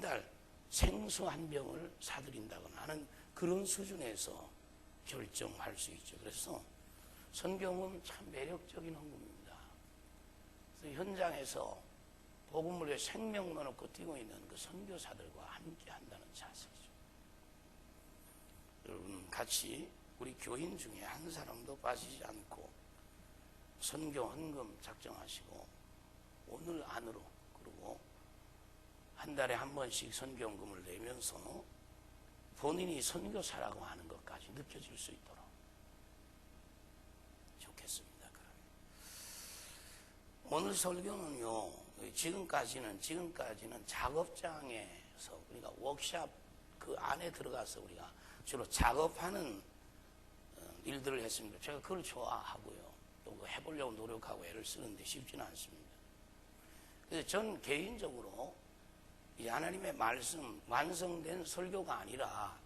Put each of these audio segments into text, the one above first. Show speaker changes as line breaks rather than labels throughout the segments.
달 생수 한 병을 사드린다거나 하는 그런 수준에서 결정할 수 있죠. 그래서 선교는 참 매력적인 헌금입니다. 그래서 현장에서 복음을 위해 생명을 놓고 뛰고 있는 그 선교사들과 함께 한다는 자세죠. 여러분 같이 우리 교인 중에 한 사람도 빠지지 않고 선교 헌금 작정하시고 오늘 안으로, 그리고 한 달에 한 번씩 선교헌금을 내면서 본인이 선교사라고 하는 것까지 느껴질 수 있도록 좋겠습니다. 오늘 설교는요, 지금까지는 작업장에서 우리가 워크샵 그 안에 들어가서 우리가 주로 작업하는 일들을 했습니다. 제가 그걸 좋아하고요, 또 해보려고 노력하고 애를 쓰는데 쉽지는 않습니다. 그래서 전 개인적으로 이 하나님의 말씀, 완성된 설교가 아니라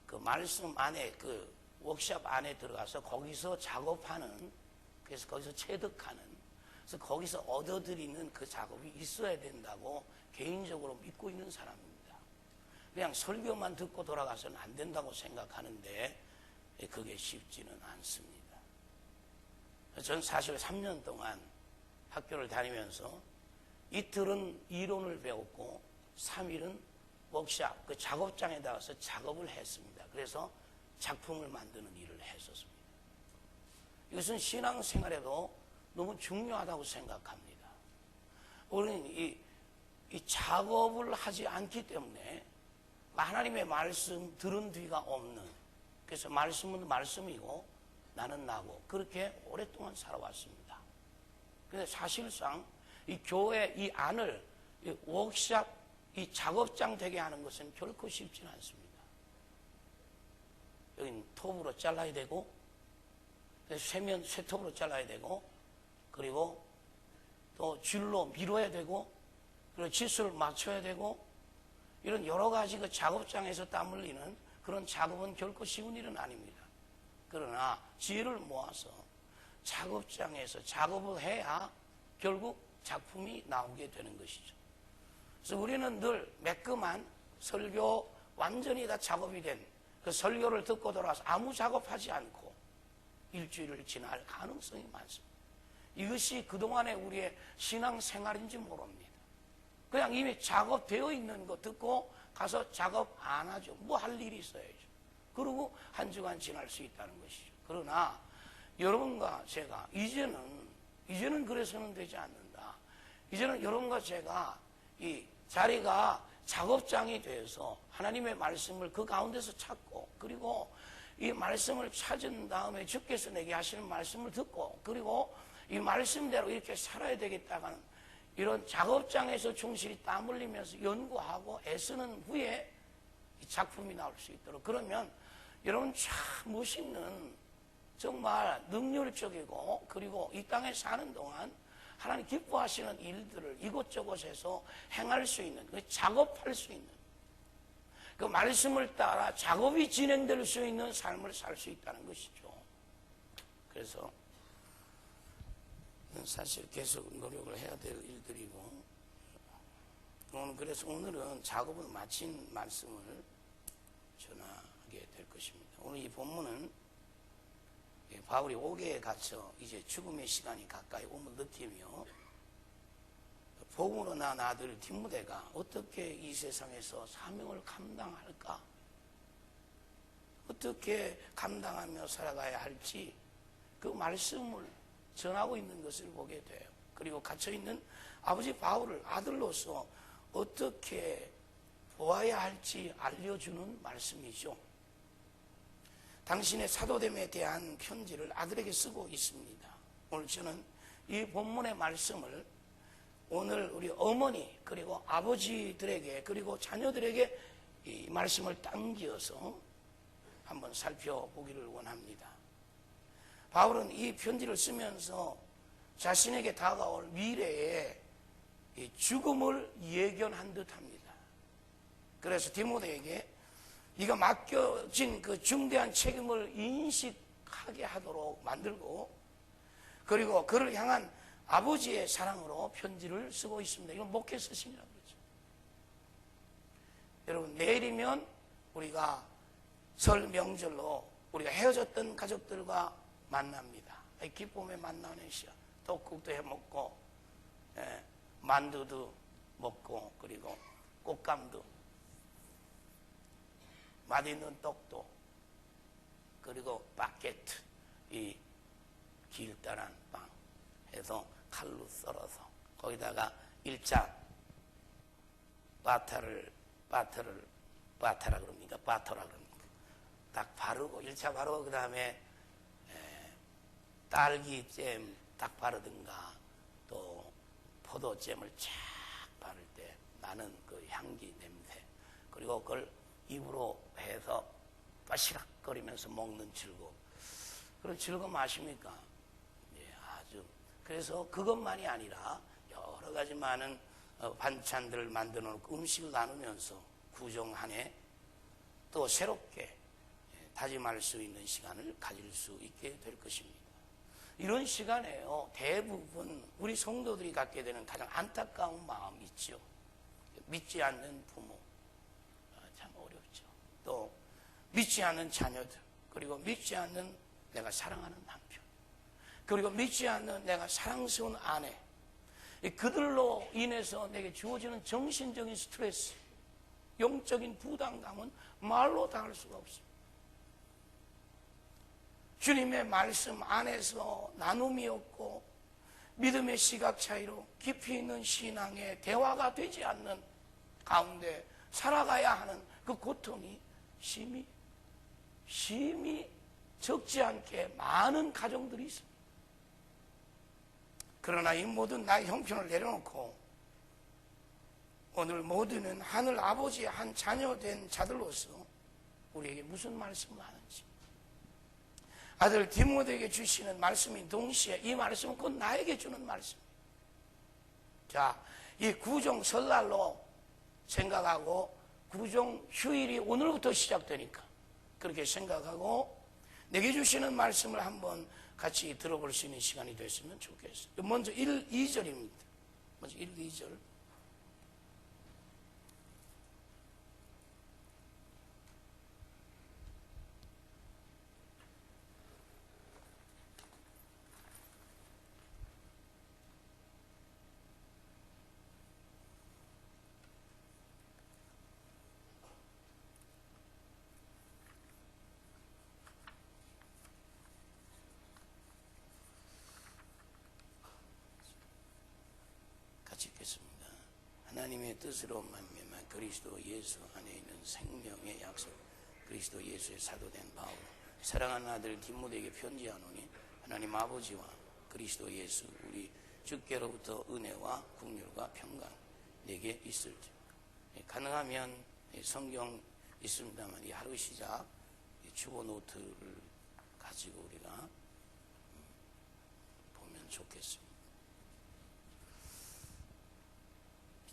그 말씀 안에, 그 워크샵 안에 들어가서 거기서 작업하는, 그래서 거기서 체득하는, 그래서 거기서 얻어들이는 그 작업이 있어야 된다고 개인적으로 믿고 있는 사람입니다. 그냥 설교만 듣고 돌아가서는 안 된다고 생각하는데 그게 쉽지는 않습니다. 전 사실 3년 동안 학교를 다니면서 이틀은 이론을 배웠고 3일은 워크샵, 그 작업장에 나가서 작업을 했습니다. 그래서 작품을 만드는 일을 했었습니다. 이것은 신앙생활에도 너무 중요하다고 생각합니다. 우리는 이 작업을 하지 않기 때문에 하나님의 말씀 들은 뒤가 없는, 그래서 말씀은 말씀이고 나는 나고 그렇게 오랫동안 살아왔습니다. 그런데 사실상 이 교회 이 안을 이 워크샵, 이 작업장 되게 하는 것은 결코 쉽지는 않습니다. 여기는 톱으로 잘라야 되고, 쇠톱으로 잘라야 되고, 그리고 또 줄로 밀어야 되고, 그리고 치수를 맞춰야 되고, 이런 여러 가지 그 작업장에서 땀 흘리는 그런 작업은 결코 쉬운 일은 아닙니다. 그러나 지혜를 모아서 작업장에서 작업을 해야 결국 작품이 나오게 되는 것이죠. 그래서 우리는 늘 매끄만 설교 완전히 다 작업이 된 그 설교를 듣고 돌아와서 아무 작업하지 않고 일주일을 지날 가능성이 많습니다. 이것이 그동안의 우리의 신앙생활인지 모릅니다. 그냥 이미 작업되어 있는 거 듣고 가서 작업 안 하죠. 뭐 할 일이 있어야죠. 그리고 한 주간 지날 수 있다는 것이죠. 그러나 여러분과 제가 이제는 그래서는 되지 않는다. 이제는 여러분과 제가 이 자리가 작업장이 되어서 하나님의 말씀을 그 가운데서 찾고, 그리고 이 말씀을 찾은 다음에 주께서 내게 하시는 말씀을 듣고, 그리고 이 말씀대로 이렇게 살아야 되겠다는 이런 작업장에서 충실히 땀 흘리면서 연구하고 애쓰는 후에 이 작품이 나올 수 있도록, 그러면 여러분 참 멋있는, 정말 능률적이고, 그리고 이 땅에 사는 동안 하나님 기뻐하시는 일들을 이곳저곳에서 행할 수 있는, 작업할 수 있는, 그 말씀을 따라 작업이 진행될 수 있는 삶을 살 수 있다는 것이죠. 그래서 사실 계속 노력을 해야 될 일들이고, 그래서 오늘은 작업을 마친 말씀을 전하게 될 것입니다. 오늘 이 본문은 바울이 옥에 갇혀 이제 죽음의 시간이 가까이 오면 느끼며 복음으로 난 아들 디모데가 어떻게 이 세상에서 사명을 감당할까, 어떻게 감당하며 살아가야 할지 그 말씀을 전하고 있는 것을 보게 돼요. 그리고 갇혀있는 아버지 바울을 아들로서 어떻게 보아야 할지 알려주는 말씀이죠. 당신의 사도됨에 대한 편지를 아들에게 쓰고 있습니다. 오늘 저는 이 본문의 말씀을 오늘 우리 어머니 그리고 아버지들에게 그리고 자녀들에게 이 말씀을 당겨서 한번 살펴보기를 원합니다. 바울은 이 편지를 쓰면서 자신에게 다가올 미래의 죽음을 예견한 듯합니다. 그래서 디모데에게 네가 맡겨진 그 중대한 책임을 인식하게 하도록 만들고, 그리고 그를 향한 아버지의 사랑으로 편지를 쓰고 있습니다. 이건 목회 서신이라고 그러죠. 여러분, 내일이면 우리가 설 명절로 우리가 헤어졌던 가족들과 만납니다. 기쁨에 만나는 시간. 떡국도 해 먹고, 만두도 먹고, 그리고 꽃감도, 맛있는 떡도, 그리고 바게트, 이 길다란 빵 해서 칼로 썰어서 거기다가 1차 바타라 그럽니까? 바터라 그럽니까? 딱 바르고 1차 바르고 그 다음에 딸기잼 딱 바르든가 또 포도잼을 쫙 바를 때 나는 그 향기 냄새, 그리고 그걸 입으로 해서 빠시락거리면서 먹는 즐거움. 그런 즐거움 아십니까? 예, 아주. 그래서 그것만이 아니라 여러 가지 많은 반찬들을 만들어 놓고 음식을 나누면서 구정 한 해 또 새롭게 다짐할 수 있는 시간을 가질 수 있게 될 것입니다. 이런 시간에요, 대부분 우리 성도들이 갖게 되는 가장 안타까운 마음이 있죠. 믿지 않는 부모, 참 어렵죠. 또 믿지 않는 자녀들, 그리고 믿지 않는 내가 사랑하는 남편, 그리고 믿지 않는 내가 사랑스러운 아내, 그들로 인해서 내게 주어지는 정신적인 스트레스, 영적인 부담감은 말로 다 할 수가 없습니다. 주님의 말씀 안에서 나눔이 없고 믿음의 시각 차이로 깊이 있는 신앙의 대화가 되지 않는 가운데 살아가야 하는 그 고통이 심히 적지 않게 많은 가정들이 있습니다. 그러나 이 모든 나의 형편을 내려놓고 오늘 모두는 하늘 아버지의 한 자녀된 자들로서 우리에게 무슨 말씀을 하는지, 아들 디모데에게 주시는 말씀인 동시에 이 말씀은 곧 나에게 주는 말씀입니다. 자, 이 구정 설날로 생각하고 구정 휴일이 오늘부터 시작되니까 그렇게 생각하고 내게 주시는 말씀을 한번 같이 들어볼 수 있는 시간이 됐으면 좋겠어요. 먼저 1, 2절입니다. 먼저 1, 2절. 읽겠습니다. 하나님의 뜻으로 만미만 그리스도 예수 안에 있는 생명의 약속, 그리스도 예수의 사도된 바울, 사랑하는 아들 디모데에게 편지하노니 하나님 아버지와 그리스도 예수 우리 주께로부터 은혜와 긍휼과 평강 내게 있을지. 가능하면 성경 있습니다만 이 하루 시작 주보 노트를 가지고 우리가 보면 좋겠습니다.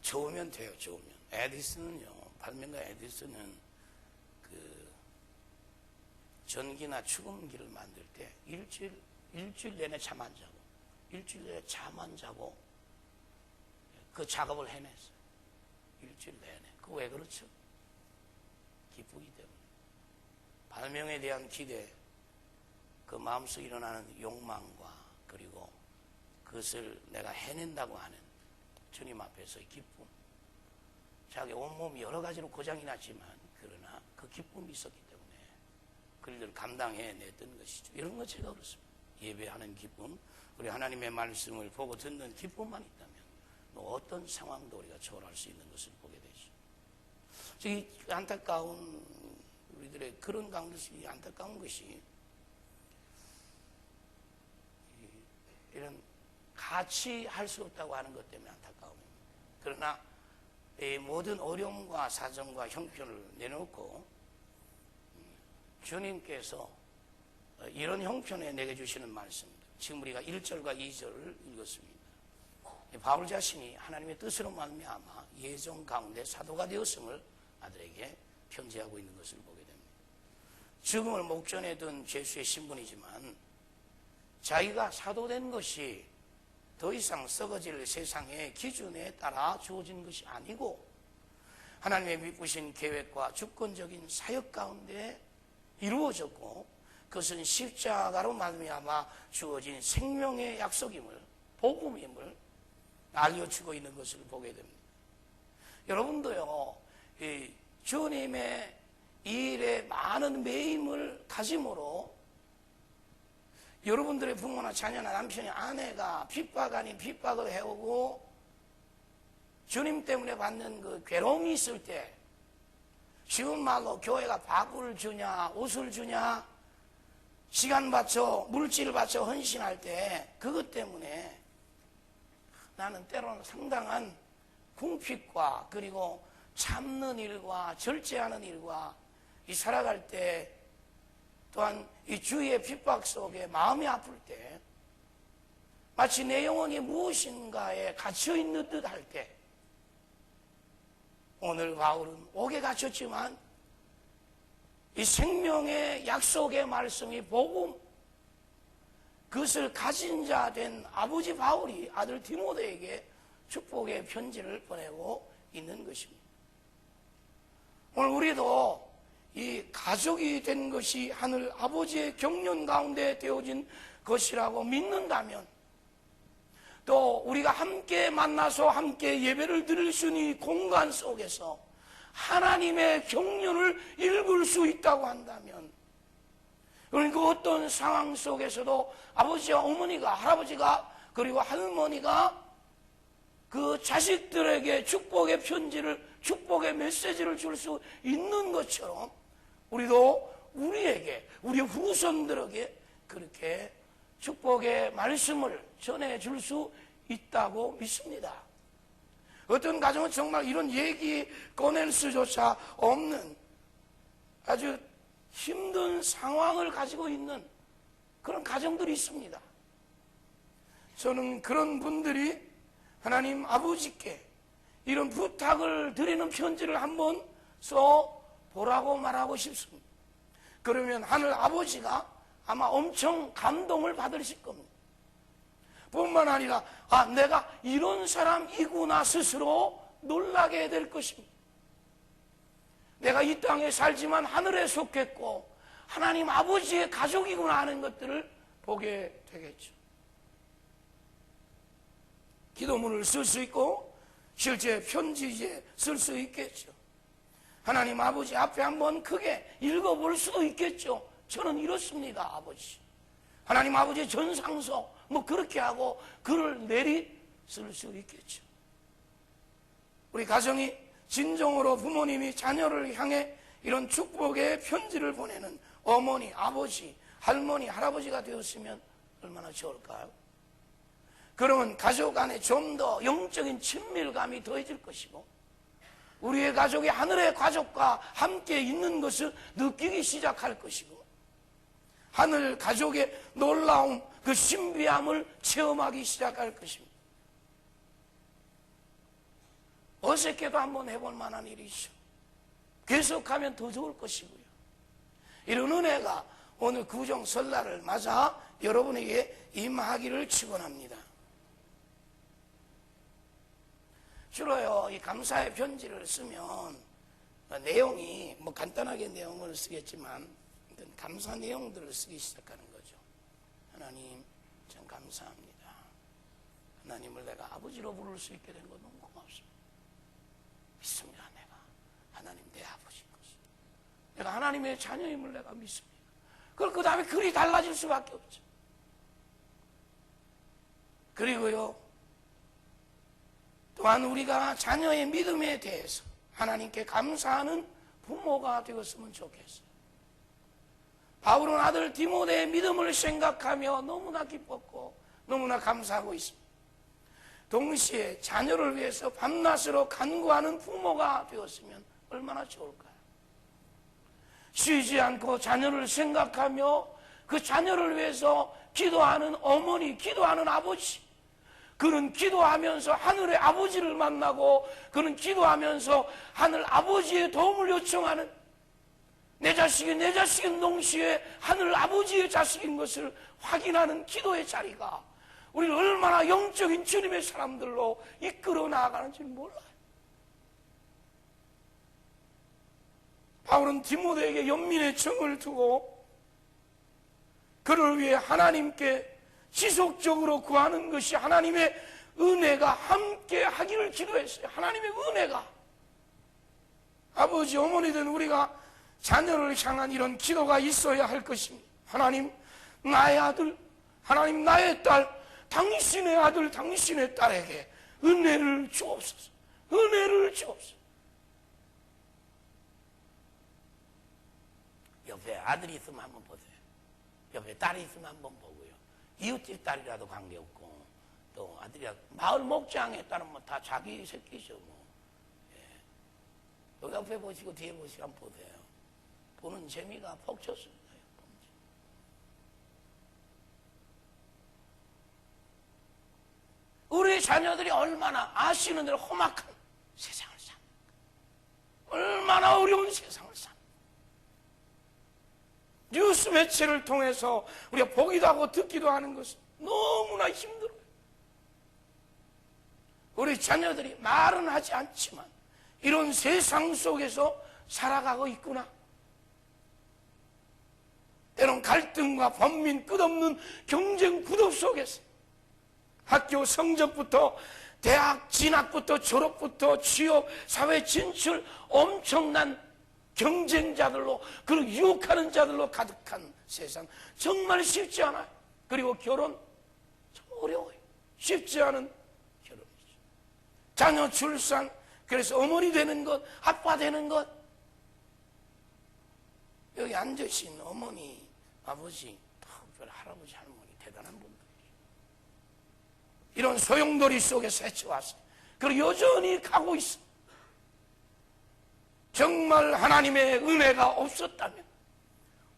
좋으면 돼요, 좋으면. 에디슨은요, 발명가 에디슨은 그 전기나 축음기를 만들 때 일주일 내내 잠 안 자고, 일주일 내내 잠 안 자고 그 작업을 해냈어요. 일주일 내내. 그거 왜 그렇죠? 기쁘기 때문에. 발명에 대한 기대, 그 마음속에 일어나는 욕망과 그리고 그것을 내가 해낸다고 하는 주님 앞에서의 기쁨. 자기 온몸이 여러 가지로 고장이 났지만 그러나 그 기쁨이 있었기 때문에 그 일을 감당해냈던 것이죠. 이런 것 제가 그렇습니다. 예배하는 기쁨, 우리 하나님의 말씀을 보고 듣는 기쁨만 있다면 뭐 어떤 상황도 우리가 초월할 수 있는 것을 보게 되죠. 이 안타까운 우리들의 그런 가운데서 이 안타까운 것이 이런 같이 할 수 없다고 하는 것 때문에 안타까움입니다. 그러나 이 모든 어려움과 사정과 형편을 내놓고 주님께서 이런 형편에 내게 주시는 말씀입니다. 지금 우리가 1절과 2절을 읽었습니다. 바울 자신이 하나님의 뜻으로 말미암아 예정 가운데 사도가 되었음을 아들에게 편지하고 있는 것을 보게 됩니다. 죽음을 목전에 둔 죄수의 신분이지만 자기가 사도된 것이 더 이상 썩어질 세상의 기준에 따라 주어진 것이 아니고 하나님의 미쁘신 계획과 주권적인 사역 가운데 이루어졌고, 그것은 십자가로 말미암아 주어진 생명의 약속임을, 복음임을 알려주고 있는 것을 보게 됩니다. 여러분도요, 이 주님의 이 일에 많은 매임을 가짐으로 여러분들의 부모나 자녀나 남편이, 아내가 핍박 아닌 핍박을 해오고 주님 때문에 받는 그 괴로움이 있을 때, 쉬운 말로 교회가 밥을 주냐 옷을 주냐 시간 바쳐 물질을 바쳐 헌신할 때, 그것 때문에 나는 때로는 상당한 궁핍과 그리고 참는 일과 절제하는 일과 이 살아갈 때, 또한 이 주위의 핍박 속에 마음이 아플 때, 마치 내 영혼이 무엇인가에 갇혀있는 듯 할 때, 오늘 바울은 옥에 갇혔지만 이 생명의 약속의 말씀이 복음, 그것을 가진 자 된 아버지 바울이 아들 디모데에게 축복의 편지를 보내고 있는 것입니다. 오늘 우리도 이 가족이 된 것이 하늘 아버지의 경륜 가운데 되어진 것이라고 믿는다면, 또 우리가 함께 만나서 함께 예배를 드릴 수 있는 이 공간 속에서 하나님의 경륜을 읽을 수 있다고 한다면, 그러니까 어떤 상황 속에서도 아버지와 어머니가, 할아버지가, 그리고 할머니가 그 자식들에게 축복의 편지를, 축복의 메시지를 줄 수 있는 것처럼 우리도 우리에게, 우리 후손들에게 그렇게 축복의 말씀을 전해줄 수 있다고 믿습니다. 어떤 가정은 정말 이런 얘기 꺼낼 수조차 없는 아주 힘든 상황을 가지고 있는 그런 가정들이 있습니다. 저는 그런 분들이 하나님 아버지께 이런 부탁을 드리는 편지를 한번 써보라고 말하고 싶습니다. 그러면 하늘 아버지가 아마 엄청 감동을 받으실 겁니다. 뿐만 아니라 내가 이런 사람이구나 스스로 놀라게 될 것입니다. 내가 이 땅에 살지만 하늘에 속했고 하나님 아버지의 가족이구나 하는 것들을 보게 되겠죠. 기도문을 쓸 수 있고 실제 편지지에 쓸 수 있겠죠. 하나님 아버지 앞에 한번 크게 읽어볼 수도 있겠죠. 저는 이렇습니다, 아버지. 하나님 아버지의 전상서 그렇게 하고 글을 내리 쓸 수 있겠죠. 우리 가정이 진정으로 부모님이 자녀를 향해 이런 축복의 편지를 보내는 어머니, 아버지, 할머니, 할아버지가 되었으면 얼마나 좋을까요? 그러면 가족 안에 좀 더 영적인 친밀감이 더해질 것이고, 우리의 가족이 하늘의 가족과 함께 있는 것을 느끼기 시작할 것이고, 하늘 가족의 놀라움, 그 신비함을 체험하기 시작할 것입니다. 어색해도 한번 해볼 만한 일이죠. 계속하면 더 좋을 것이고요. 이런 은혜가 오늘 구정 설날을 맞아 여러분에게 임하기를 축원합니다. 주로요, 이 감사의 편지를 쓰면 내용이 간단하게 내용을 쓰겠지만 감사 내용들을 쓰기 시작하는 거죠. 하나님, 참 감사합니다. 하나님을 내가 아버지로 부를 수 있게 된 거 너무 고맙습니다. 믿습니다. 내가 하나님 내 아버지인 것을, 내가 하나님의 자녀임을 내가 믿습니다. 그걸 그 다음에 글이 달라질 수밖에 없죠. 그리고요, 또한 우리가 자녀의 믿음에 대해서 하나님께 감사하는 부모가 되었으면 좋겠어요. 바울은 아들 디모데의 믿음을 생각하며 너무나 기뻤고 너무나 감사하고 있습니다. 동시에 자녀를 위해서 밤낮으로 간구하는 부모가 되었으면 얼마나 좋을까요? 쉬지 않고 자녀를 생각하며 그 자녀를 위해서 기도하는 어머니, 기도하는 아버지, 그는 기도하면서 하늘의 아버지를 만나고, 그는 기도하면서 하늘 아버지의 도움을 요청하는, 내 자식인 동시에 하늘 아버지의 자식인 것을 확인하는 기도의 자리가 우리를 얼마나 영적인 주님의 사람들로 이끌어 나아가는지 몰라요. 바울은 디모데에게 연민의 정을 두고 그를 위해 하나님께 지속적으로 구하는 것이 하나님의 은혜가 함께 하기를 기도했어요. 하나님의 은혜가. 아버지, 어머니든 우리가 자녀를 향한 이런 기도가 있어야 할 것입니다. 하나님, 나의 아들, 하나님, 나의 딸, 당신의 아들, 당신의 딸에게 은혜를 주옵소서. 은혜를 주옵소서. 옆에 아들이 있으면 한번 보세요. 옆에 딸이 있으면 한번 보고요. 이웃집 딸이라도 관계없고, 또 아들이라도, 마을 목장에 따른 뭐 다 자기 새끼죠, 뭐. 예. 옆에 보시고 뒤에 보시고 한번 보세요. 보는 재미가 폭쳤습니다. 우리 자녀들이 얼마나 아시는 대로 험악한 세상을 삽니까? 얼마나 어려운 세상을 삽니까? 뉴스 매체를 통해서 우리가 보기도 하고 듣기도 하는 것은 너무나 힘들어요. 우리 자녀들이 말은 하지 않지만 이런 세상 속에서 살아가고 있구나. 때론 갈등과 번민, 끝없는 경쟁 구도 속에서 학교 성적부터 대학 진학부터 졸업부터 취업, 사회 진출, 엄청난 경쟁자들로, 그리고 유혹하는 자들로 가득한 세상, 정말 쉽지 않아요. 그리고 결혼 참 어려워요. 쉽지 않은 결혼이죠. 자녀 출산, 그래서 어머니 되는 것, 아빠 되는 것. 여기 앉으신 어머니, 아버지, 특별 할아버지, 할머니 대단한 분들. 이런 소용돌이 속에서 헤쳐왔어요. 그리고 여전히 가고 있어. 정말 하나님의 은혜가 없었다면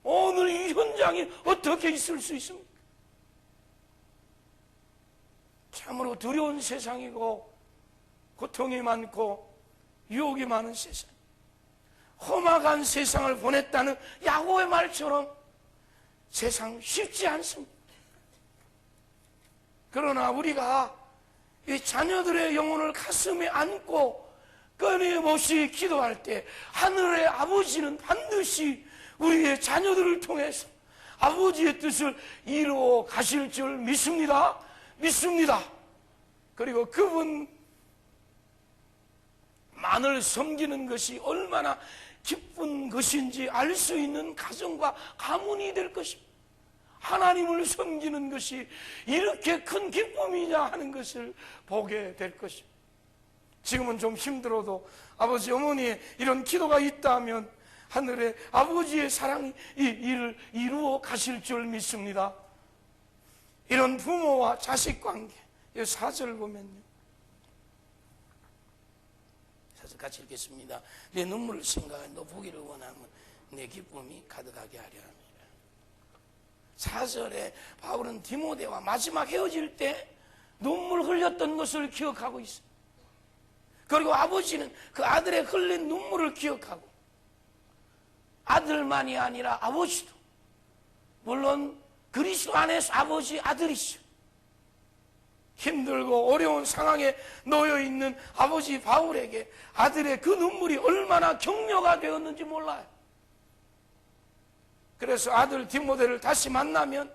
오늘 이 현장이 어떻게 있을 수 있습니까? 참으로 두려운 세상이고 고통이 많고 유혹이 많은 세상, 험악한 세상을 보냈다는 야고보의 말처럼 세상 쉽지 않습니다. 그러나 우리가 이 자녀들의 영혼을 가슴에 안고 끊임없이 기도할 때 하늘의 아버지는 반드시 우리의 자녀들을 통해서 아버지의 뜻을 이루어 가실 줄 믿습니다. 믿습니다. 그리고 그분만을 섬기는 것이 얼마나 기쁜 것인지 알 수 있는 가정과 가문이 될 것입니다. 하나님을 섬기는 것이 이렇게 큰 기쁨이냐 하는 것을 보게 될 것입니다. 지금은 좀 힘들어도 아버지, 어머니의 이런 기도가 있다면 하늘의 아버지의 사랑이 이 일을 이루어 가실 줄 믿습니다. 이런 부모와 자식 관계, 이 4절 보면요, 4절 같이 읽겠습니다. 내 눈물을 생각해 너 보기를 원하면 내 기쁨이 가득하게 하려 합니다. 4절에 바울은 디모데와 마지막 헤어질 때 눈물 흘렸던 것을 기억하고 있어요. 그리고 아버지는 그 아들의 흘린 눈물을 기억하고, 아들만이 아니라 아버지도, 물론 그리스도 안에서 아버지, 아들이죠. 힘들고 어려운 상황에 놓여 있는 아버지 바울에게 아들의 그 눈물이 얼마나 격려가 되었는지 몰라요. 그래서 아들 디모데를 다시 만나면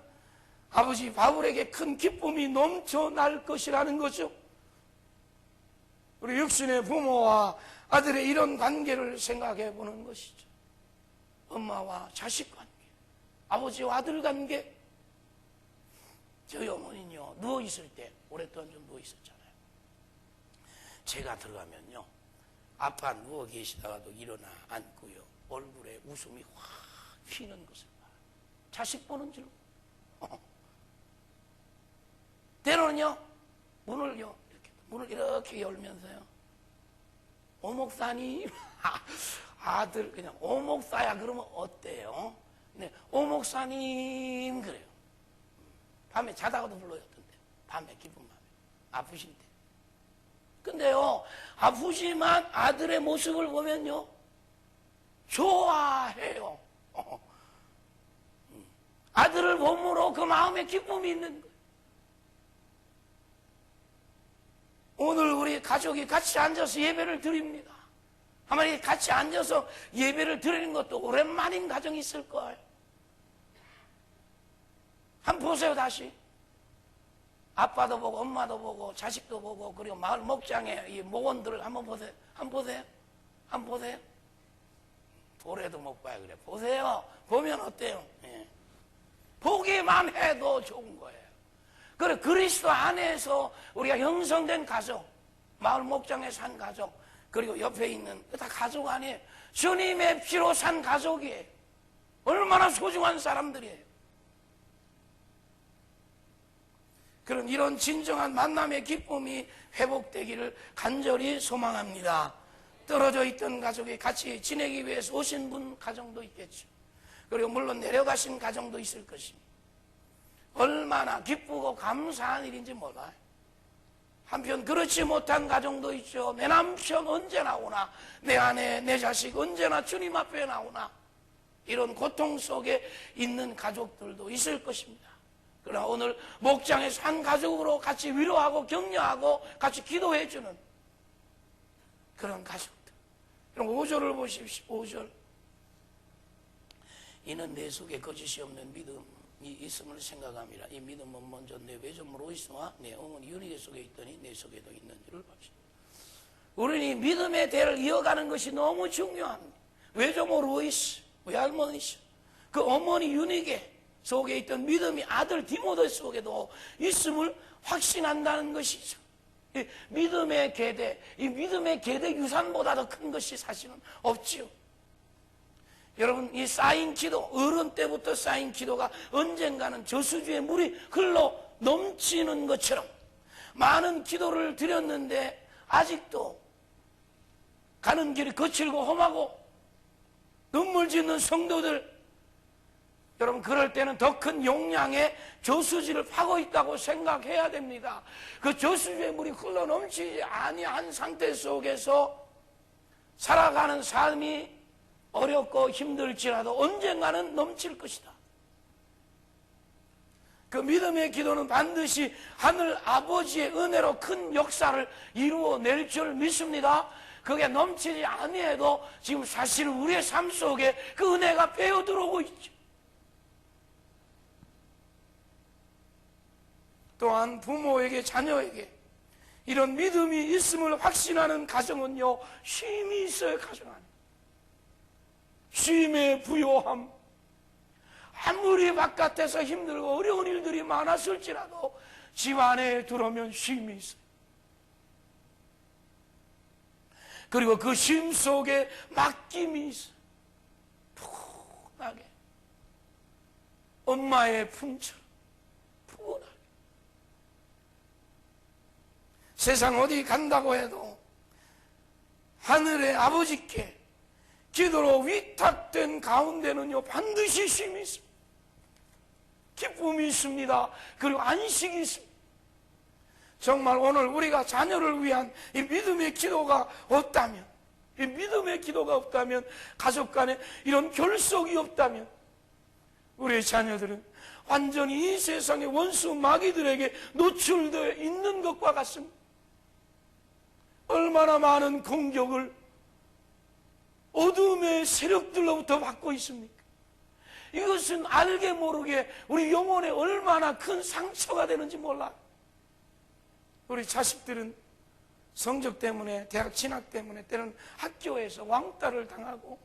아버지 바울에게 큰 기쁨이 넘쳐날 것이라는 거죠. 우리 육신의 부모와 아들의 이런 관계를 생각해 보는 것이죠. 엄마와 자식 관계, 아버지와 아들 관계. 저희 어머니는요, 누워있을 때 오랫동안 좀 누워있었잖아요. 제가 들어가면요, 아빠 누워 계시다가도 일어나 앉고요, 얼굴에 웃음이 확 휘는 것을 봐요. 자식 보는 줄. 때로는요, 문을 이렇게 열면서요, 오 목사님, 아들 그냥 오 목사야 그러면 어때요? 네, 오 목사님 그래요. 밤에 자다가도 불러였던데, 밤에 기쁜 밤에 아프실 때. 근데요, 아프지만 아들의 모습을 보면요, 좋아해요. 아들을 봄으로 그 마음에 기쁨이 있는 거예요. 오늘 우리 가족이 같이 앉아서 예배를 드립니다. 아마 같이 앉아서 예배를 드리는 것도 오랜만인 가정이 있을 거예요. 한번 보세요. 다시 아빠도 보고 엄마도 보고 자식도 보고 그리고 마을 목장의 이 목원들을 한번 보세요. 한번 보세요. 한번 보세요. 보래도 못 봐요. 그래 보세요. 보면 어때요? 예. 보기만 해도 좋은 거예요. 그래 그리스도 안에서 우리가 형성된 가족, 마을 목장에 산 가족, 그리고 옆에 있는 다 가족 아니에요. 주님의 피로 산 가족이에요. 얼마나 소중한 사람들이에요. 그런 이런 진정한 만남의 기쁨이 회복되기를 간절히 소망합니다. 떨어져 있던 가족이 같이 지내기 위해서 오신 분 가정도 있겠죠. 그리고 물론 내려가신 가정도 있을 것입니다. 얼마나 기쁘고 감사한 일인지 몰라요. 한편 그렇지 못한 가정도 있죠. 내 남편 언제 나오나, 내 아내, 내 자식 언제나 주님 앞에 나오나, 이런 고통 속에 있는 가족들도 있을 것입니다. 그러나 오늘 목장에서 한 가족으로 같이 위로하고 격려하고 같이 기도해주는 그런 가족들. 그럼 5절을 보십시오. 5절. 이는 내 속에 거짓이 없는 믿음이 있음을 생각함이라. 이 믿음은 먼저 내 외조모 로이스와 내 어머니 유니게 속에 있더니 내 속에도 있는 줄을 봅시다. 우리는 이 믿음의 대를 이어가는 것이 너무 중요합니다. 외조모 로이스, 외할머니시, 그 어머니 유니게 속에 있던 믿음이 아들 디모데 속에도 있음을 확신한다는 것이죠. 이 믿음의 계대, 이 믿음의 계대 유산보다 더 큰 것이 사실은 없지요. 여러분, 이 쌓인 기도, 어른 때부터 쌓인 기도가 언젠가는 저수지에 물이 흘러 넘치는 것처럼 많은 기도를 드렸는데 아직도 가는 길이 거칠고 험하고 눈물 짓는 성도들, 여러분 그럴 때는 더 큰 용량의 저수지를 파고 있다고 생각해야 됩니다. 그 저수지의 물이 흘러 넘치지 아니한 상태 속에서 살아가는 삶이 어렵고 힘들지라도 언젠가는 넘칠 것이다. 그 믿음의 기도는 반드시 하늘 아버지의 은혜로 큰 역사를 이루어낼 줄 믿습니다. 그게 넘치지 아니해도 지금 사실은 우리의 삶 속에 그 은혜가 배어 들어오고 있죠. 또한 부모에게 자녀에게 이런 믿음이 있음을 확신하는 가정은요, 쉼이 있어요. 가정 안에 쉼의 부요함. 아무리 바깥에서 힘들고 어려운 일들이 많았을지라도 집 안에 들어오면 쉼이 있어요. 그리고 그 쉼 속에 맡김이 있어요. 푸근하게 엄마의 품처럼 푸근하게. 세상 어디 간다고 해도 하늘의 아버지께 기도로 위탁된 가운데는요, 반드시 쉼이 있습니다. 기쁨이 있습니다. 그리고 안식이 있습니다. 정말 오늘 우리가 자녀를 위한 이 믿음의 기도가 없다면, 이 믿음의 기도가 없다면, 가족 간에 이런 결속이 없다면 우리의 자녀들은 완전히 이 세상의 원수 마귀들에게 노출되어 있는 것과 같습니다. 얼마나 많은 공격을 어둠의 세력들로부터 받고 있습니까? 이것은 알게 모르게 우리 영혼에 얼마나 큰 상처가 되는지 몰라요. 우리 자식들은 성적 때문에, 대학 진학 때문에, 때는 학교에서 왕따를 당하고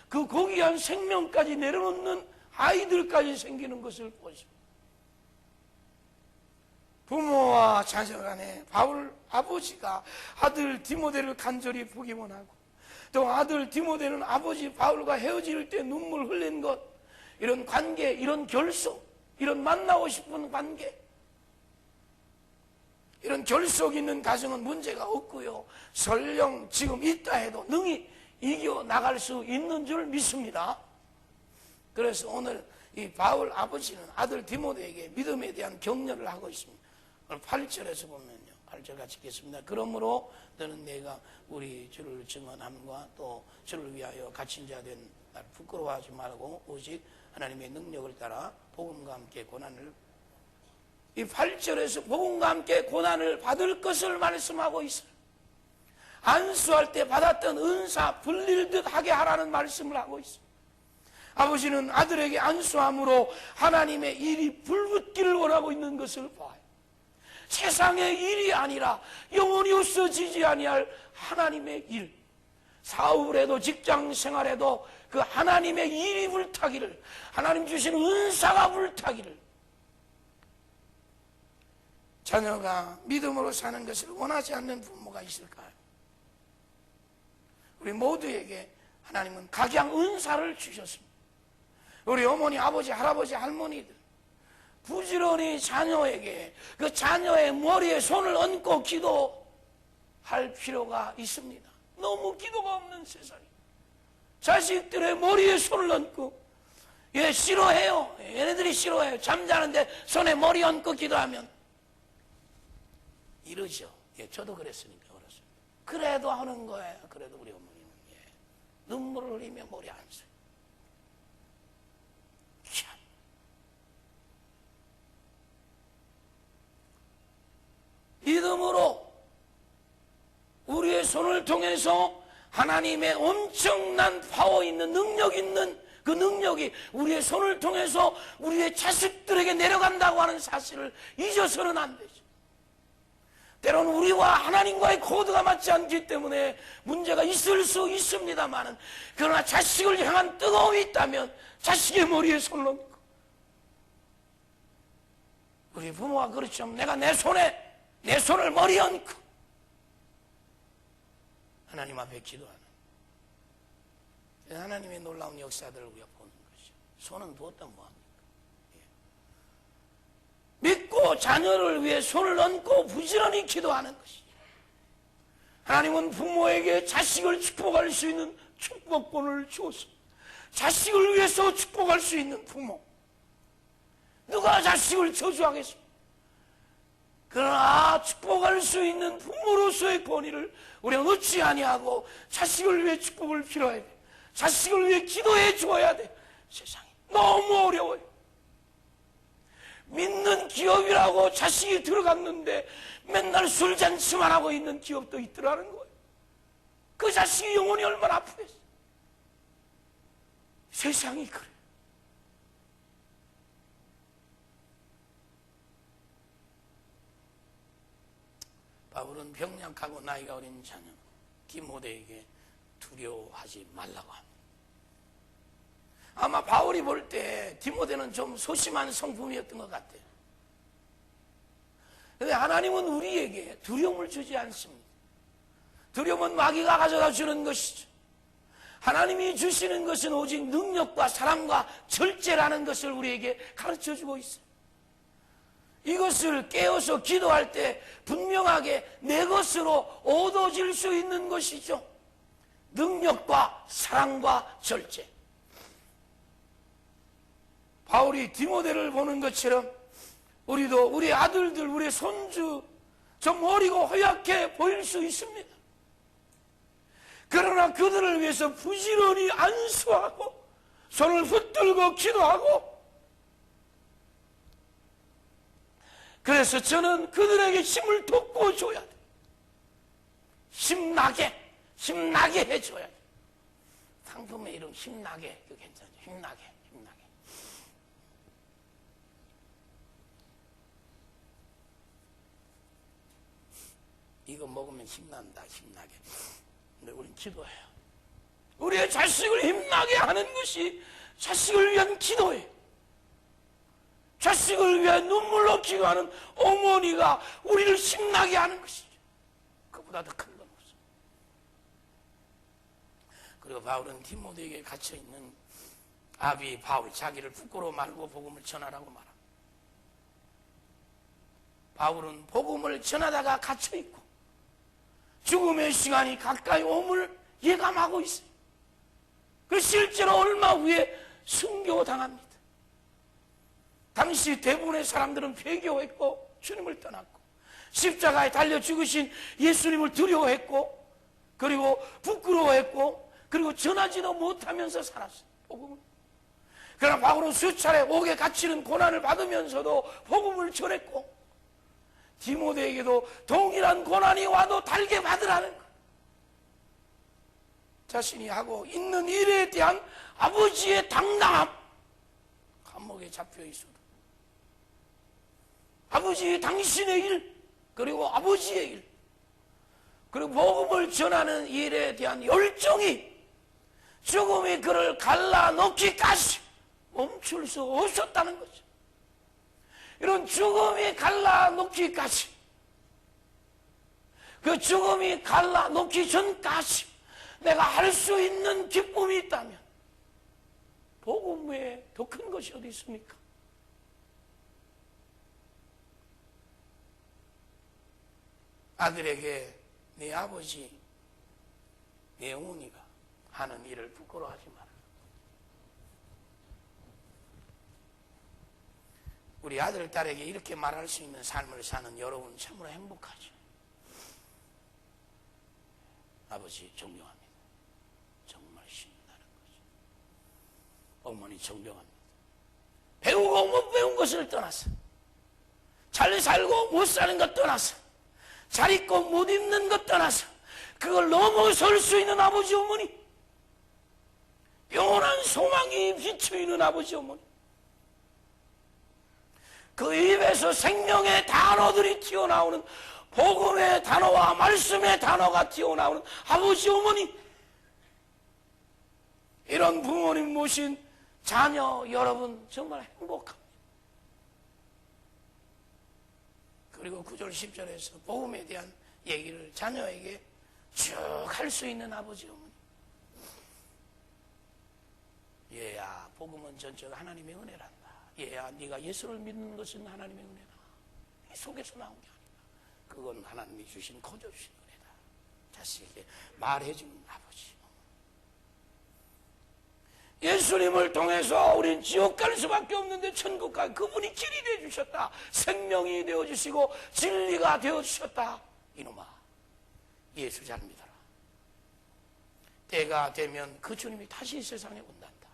그 고귀한 생명까지 내려놓는 아이들까지 생기는 것을 보십니다. 부모와 자녀 간에 바울 아버지가 아들 디모데를 간절히 보기 원하고, 또 아들 디모데는 아버지 바울과 헤어질 때 눈물 흘린 것, 이런 관계, 이런 결속, 이런 만나고 싶은 관계, 이런 결속 있는 가정은 문제가 없고요, 설령 지금 있다 해도 능히 이겨나갈 수 있는 줄 믿습니다. 그래서 오늘 이 바울 아버지는 아들 디모데에게 믿음에 대한 격려를 하고 있습니다. 오늘 8절에서 보면요, 8절 같이 읽겠습니다. 그러므로 너는 내가 우리 주를 증언함과 또 주를 위하여 갇힌 자 된 날 부끄러워하지 말고 오직 하나님의 능력을 따라 복음과 함께 고난을, 이 8절에서 복음과 함께 고난을 받을 것을 말씀하고 있어요. 안수할 때 받았던 은사 불릴 듯 하게 하라는 말씀을 하고 있습니다. 아버지는 아들에게 안수함으로 하나님의 일이 불붙기를 원하고 있는 것을 봐요. 세상의 일이 아니라 영원히 없어지지 아니할 하나님의 일, 사업에도 직장 생활에도 그 하나님의 일이 불타기를, 하나님 주시는 은사가 불타기를, 자녀가 믿음으로 사는 것을 원하지 않는 부모가 있을까요? 우리 모두에게 하나님은 각양 은사를 주셨습니다. 우리 어머니, 아버지, 할아버지, 할머니들 부지런히 자녀에게 그 자녀의 머리에 손을 얹고 기도할 필요가 있습니다. 너무 기도가 없는 세상이. 자식들의 머리에 손을 얹고, 예, 싫어해요. 얘네들이 싫어해요. 잠자는데 손에 머리 얹고 기도하면 이러죠. 예, 저도 그랬으니까 그렇습니다. 그래도 하는 거예요. 그래도 우리 어머니는, 예, 눈물을 흘리며 머리 안 써요. 참. 믿음으로 우리의 손을 통해서 하나님의 엄청난 파워 있는, 능력 있는 그 능력이 우리의 손을 통해서 우리의 자식들에게 내려간다고 하는 사실을 잊어서는 안 되죠. 때로는 우리와 하나님과의 코드가 맞지 않기 때문에 문제가 있을 수 있습니다만, 그러나 자식을 향한 뜨거움이 있다면 자식의 머리에 손을 얹고, 우리 부모가 그렇죠. 내가 내 손을 머리에 얹고 하나님 앞에 기도하는, 하나님의 놀라운 역사들을 우리가 보는 것이죠. 손은 두었다 뭐합니까? 예. 믿고 자녀를 위해 손을 얹고 부지런히 기도하는 것이죠. 하나님은 부모에게 자식을 축복할 수 있는 축복권을 주었습니다. 자식을 위해서 축복할 수 있는 부모, 누가 자식을 저주하겠습니까? 그러나 축복할 수 있는 부모로서의 권위를 우리가 얻지 아니하고 자식을 위해 축복을 빌어야 돼. 자식을 위해 기도해 주어야 돼. 세상이 너무 어려워요. 믿는 기업이라고 자식이 들어갔는데 맨날 술잔치만 하고 있는 기업도 있더라는 거예요. 그 자식이 영혼이 얼마나 아프겠어요. 세상이 그래. 바울은 병약하고 나이가 어린 자녀 디모데에게 두려워하지 말라고 합니다. 아마 바울이 볼 때 디모데는 좀 소심한 성품이었던 것 같아요. 그런데 하나님은 우리에게 두려움을 주지 않습니다. 두려움은 마귀가 가져다 주는 것이죠. 하나님이 주시는 것은 오직 능력과 사랑과 절제라는 것을 우리에게 가르쳐주고 있어요. 이것을 깨어서 기도할 때 분명하게 내 것으로 얻어질 수 있는 것이죠. 능력과 사랑과 절제. 바울이 디모데를 보는 것처럼 우리도 우리 아들들, 우리 손주 좀 어리고 허약해 보일 수 있습니다. 그러나 그들을 위해서 부지런히 안수하고 손을 붙들고 기도하고, 그래서 저는 그들에게 힘을 돋궈줘야 돼. 힘나게 해줘야 돼. 상품의 이름 힘나게, 그거 괜찮죠? 힘나게. 이거 먹으면 힘난다, 힘나게. 근데 우린 기도해요. 우리의 자식을 힘나게 하는 것이 자식을 위한 기도예요. 자식을 위해 눈물로 기도하는 어머니가 우리를 힘나게 하는 것이죠. 그보다 더 큰 건 없어. 그리고 바울은 디모데에게 갇혀있는 아비 바울, 자기를 부끄러워 말고 복음을 전하라고 말합니다. 바울은 복음을 전하다가 갇혀있고 죽음의 시간이 가까이 옴을 예감하고 있어요. 그 실제로 얼마 후에 순교당합니다. 당시 대부분의 사람들은 배교했고 주님을 떠났고 십자가에 달려 죽으신 예수님을 두려워했고 그리고 부끄러워했고 그리고 전하지도 못하면서 살았어요. 복음을. 그러나 바울은 수차례 옥에 갇히는 고난을 받으면서도 복음을 전했고 디모데에게도 동일한 고난이 와도 달게 받으라는 것. 자신이 하고 있는 일에 대한 아버지의 당당함, 감옥에 잡혀 있어도 아버지 당신의 일, 그리고 아버지의 일, 그리고 복음을 전하는 일에 대한 열정이 죽음이 그를 갈라놓기까지 멈출 수 없었다는 거죠. 이런 죽음이 갈라놓기까지, 그 죽음이 갈라놓기 전까지 내가 할 수 있는 기쁨이 있다면 복음 외에 더 큰 것이 어디 있습니까? 아들에게 네 아버지, 네 어머니가 하는 일을 부끄러워하지 마라. 우리 아들, 딸에게 이렇게 말할 수 있는 삶을 사는 여러분 참으로 행복하죠. 아버지 존경합니다. 정말 신이 나는 거죠. 어머니 존경합니다. 배우고 못 배운 것을 떠나서, 잘 살고 못 사는 것 떠나서, 잘 입고 못 입는 것 떠나서 그걸 넘어설 수 있는 아버지 어머니, 영원한 소망이 비춰있는 아버지 어머니, 그 입에서 생명의 단어들이 튀어나오는, 복음의 단어와 말씀의 단어가 튀어나오는 아버지 어머니, 이런 부모님 모신 자녀 여러분 정말 행복합니다. 그리고 9절 10절에서 복음에 대한 얘기를 자녀에게 쭉 할 수 있는 아버지 어머니. 얘야, 복음은 전적 하나님의 은혜란다. 얘야, 네가 예수를 믿는 것은 하나님의 은혜다. 이 속에서 나온 게 아니다. 그건 하나님이 주신, 거저 주신 은혜다. 자식에게 말해주는 아버지. 예수님을 통해서 우린 지옥 갈 수밖에 없는데 천국 가, 그분이 길이 되어주셨다. 생명이 되어주시고 진리가 되어주셨다. 이놈아, 예수 잘 믿어라. 때가 되면 그 주님이 다시 세상에 온단다.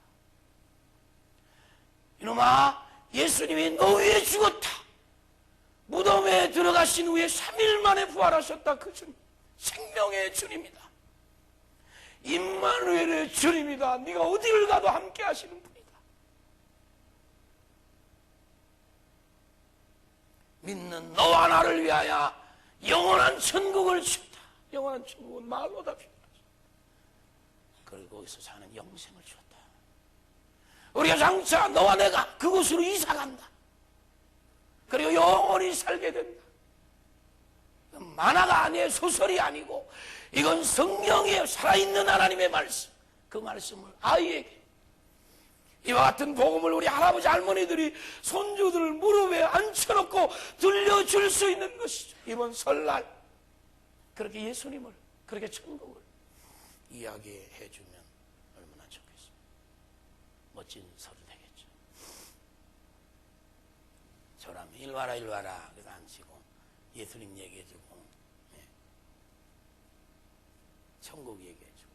이놈아, 예수님이 너 위해 죽었다. 무덤에 들어가신 후에 3일 만에 부활하셨다. 그 주님, 생명의 주님이다. 임마누엘의 주님이다. 네가 어디를 가도 함께 하시는 분이다. 믿는 너와 나를 위하여 영원한 천국을 주다. 영원한 천국은 말로 다 표현하죠. 그리고 거기서 사는 영생을 주었다. 우리가 장차 너와 내가 그곳으로 이사간다. 그리고 영원히 살게 된다. 만화가 아니에요. 소설이 아니고 이건 성경이에요. 살아있는 하나님의 말씀. 그 말씀을 아이에게, 이와 같은 복음을 우리 할아버지 할머니들이 손주들 무릎에 앉혀놓고 들려줄 수 있는 것이죠. 이번 설날 그렇게 예수님을, 그렇게 천국을 이야기해 주면 얼마나 좋겠습니까? 멋진 설이 되겠죠. 저라면 일와라 일와라 그래서 앉히고 예수님 얘기해 주고, 천국 얘기해주고,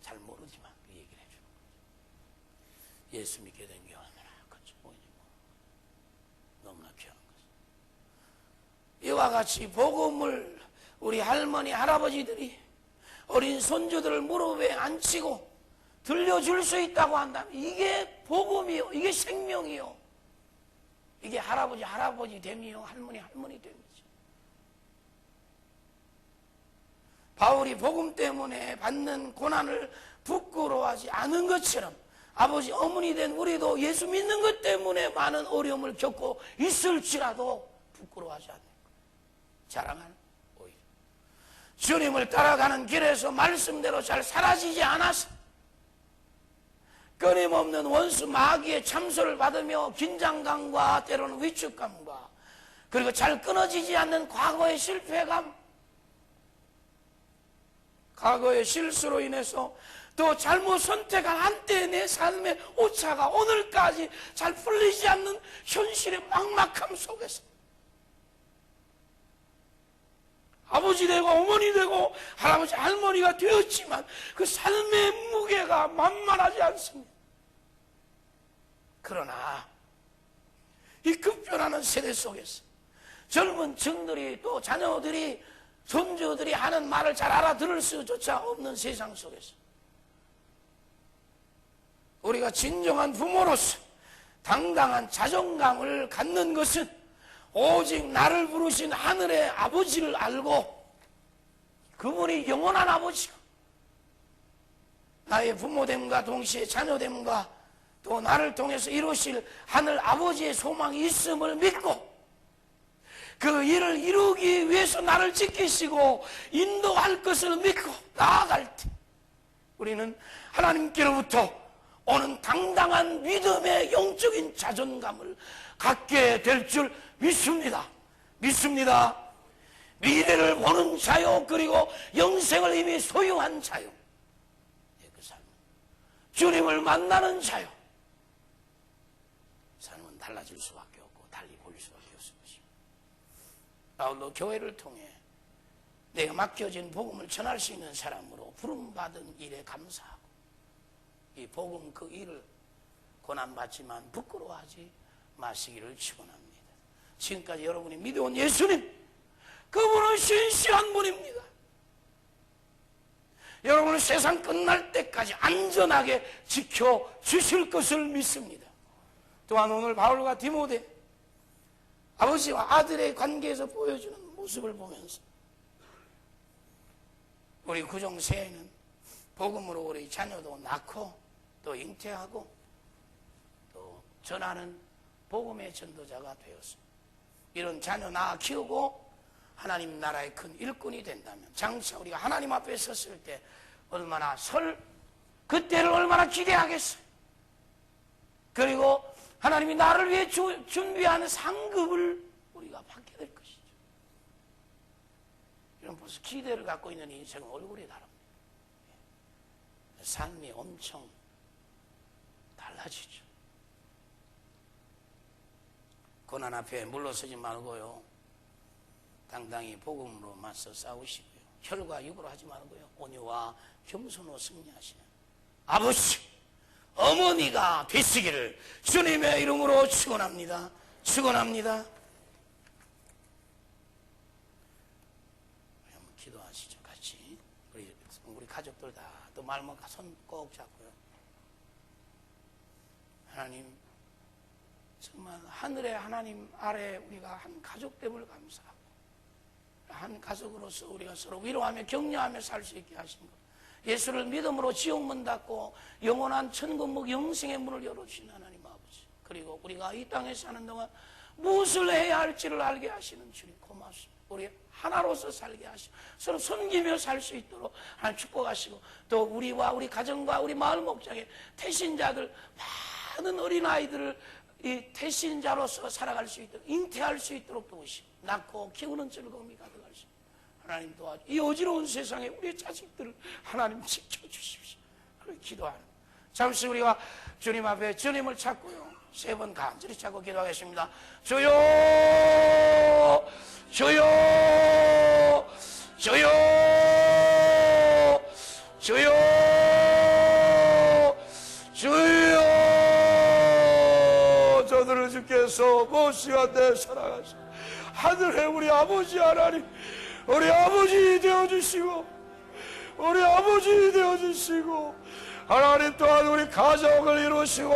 잘 모르지만 그 얘기를 해주는 거죠. 예수 믿게 된 게 얼마나 큰 축복이고 너무나 귀한 거죠. 이와 같이 복음을 우리 할머니 할아버지들이 어린 손주들을 무릎에 앉히고 들려줄 수 있다고 한다면 이게 복음이요, 이게 생명이요, 이게 할아버지 됨이요, 할머니 됨이죠. 바울이 복음 때문에 받는 고난을 부끄러워하지 않은 것처럼 아버지 어머니 된 우리도 예수 믿는 것 때문에 많은 어려움을 겪고 있을지라도 부끄러워하지 않는 것, 자랑하는, 오히려 주님을 따라가는 길에서 말씀대로 잘 사라지지 않아서 끊임없는 원수 마귀의 참소를 받으며 긴장감과 때로는 위축감과 그리고 잘 끊어지지 않는 과거의 실패감, 과거의 실수로 인해서 또 잘못 선택한 한때의 내 삶의 오차가 오늘까지 잘 풀리지 않는 현실의 막막함 속에서 아버지 되고 어머니 되고 할아버지 할머니가 되었지만 그 삶의 무게가 만만하지 않습니다. 그러나 이 급변하는 세대 속에서 젊은 층들이 또 자녀들이 손주들이 하는 말을 잘 알아들을 수조차 없는 세상 속에서 우리가 진정한 부모로서 당당한 자존감을 갖는 것은 오직 나를 부르신 하늘의 아버지를 알고, 그분이 영원한 아버지가 나의 부모됨과 동시에 자녀됨과 또 나를 통해서 이루실 하늘 아버지의 소망이 있음을 믿고, 그 일을 이루기 위해서 나를 지키시고 인도할 것을 믿고 나아갈 때 우리는 하나님께로부터 오는 당당한 믿음의 영적인 자존감을 갖게 될 줄 믿습니다. 미래를 보는 자요, 그리고 영생을 이미 소유한 자요, 그 삶은 주님을 만나는 자요, 삶은 달라질 수밖에 없고 달리 보일 수밖에 없을 것입니다. 바울도 교회를 통해 내가 맡겨진 복음을 전할 수 있는 사람으로 부름받은 일에 감사하고, 이 복음 그 일을 고난받지만 부끄러워하지 마시기를 축원합니다. 지금까지 여러분이 믿어온 예수님, 그분은 신실한 분입니다. 여러분을 세상 끝날 때까지 안전하게 지켜주실 것을 믿습니다. 또한 오늘 바울과 디모데, 아버지와 아들의 관계에서 보여주는 모습을 보면서 우리 구정 새해는 복음으로 우리 자녀도 낳고 또 잉태하고 또 전하는 복음의 전도자가 되었습니다. 이런 자녀 낳아 키우고 하나님 나라의 큰 일꾼이 된다면 장차 우리가 하나님 앞에 섰을 때 얼마나 그때를 얼마나 기대하겠어요. 그리고 하나님이 나를 위해 준비하는 상급을 우리가 받게 될 것이죠. 이런 벌써 기대를 갖고 있는 인생은 얼굴이 다릅니다. 삶이 엄청 달라지죠. 고난 앞에 물러서지 말고요, 당당히 복음으로 맞서 싸우시고요, 혈과 육으로 하지 말고요, 온유와 겸손으로 승리하시는 아버지, 어머니가 되시기를 주님의 이름으로 축원합니다. 축원합니다. 한번 기도하시죠. 같이 우리 가족들 다 또 말먹 손 꼭 잡고요. 하나님, 정말 하늘의 하나님 아래 우리가 한 가족됨을 감사하고, 한 가족으로서 우리가 서로 위로하며 격려하며 살 수 있게 하신 것, 예수를 믿음으로 지옥문 닫고 영원한 천국목 영생의 문을 열어주신 하나님 아버지, 그리고 우리가 이 땅에 사는 동안 무엇을 해야 할지를 알게 하시는 주님 고맙습니다. 우리 하나로서 살게 하시고 서로 섬기며 살 수 있도록 하나님 축복하시고, 또 우리와 우리 가정과 우리 마을 목장의 태신자들, 많은 어린아이들을 이 태신자로서 살아갈 수 있도록, 잉태할 수 있도록 도우시고, 낳고 키우는 즐거움이 가득할 수 있도록 하나님 도와주시고, 이 어지러운 세상에 우리의 자식들을 하나님 지켜주십시오. 그렇게 기도하는, 잠시 우리가 주님 앞에 주님을 찾고요, 3번 간절히 찾고 기도하겠습니다. 주여, 주여, 주여, 주여, 주여. 저들을 주께서 모시간대 사랑하시고 하늘에 우리 아버지 하나님, 우리 아버지 되어주시고, 우리 아버지 되어주시고, 하나님 또한 우리 가정을 이루시고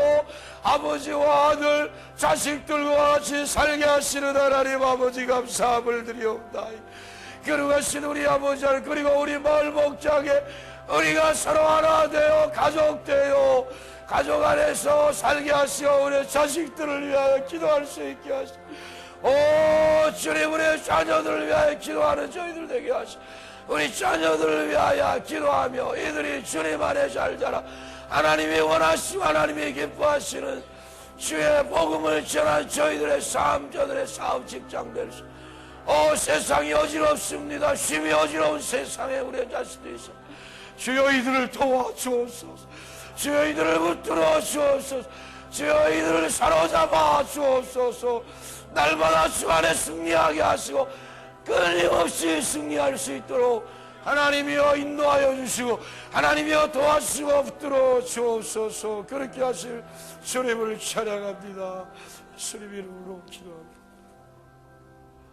아버지와 아들, 자식들과 같이 살게 하시는 하나님 아버지 감사함을 드리옵나이다. 그러하신 우리 아버지 하나님, 그리고 우리 마을 목장에 우리가 서로 하나 되어 가족 되어 가족 안에서 살게 하시고 우리 자식들을 위하여 기도할 수 있게 하시고, 오 주님, 우리 자녀들을 위하여 기도하는 저희들 되게 하시고, 우리 자녀들을 위하여 기도하며 이들이 주님 안에 잘 자라 하나님이 원하시고 하나님이 기뻐하시는 주의 복음을 전한 저희들의 삶, 저들의 사업, 직장 될 수, 세상이 어지럽습니다. 심히 어지러운 세상에 우리의 자식들이 있어. 주여 이들을 도와주옵소서. 주여 이들을 붙들어 주옵소서. 주여 이들을 사로잡아 주옵소서. 날마다 주 안에 승리하게 하시고 끊임없이 승리할 수 있도록 하나님이여 인도하여 주시고, 하나님이여 도와주시고 붙들어 주옵소서. 그렇게 하실 주님을 찬양합니다. 주님 이름으로 기도합니다.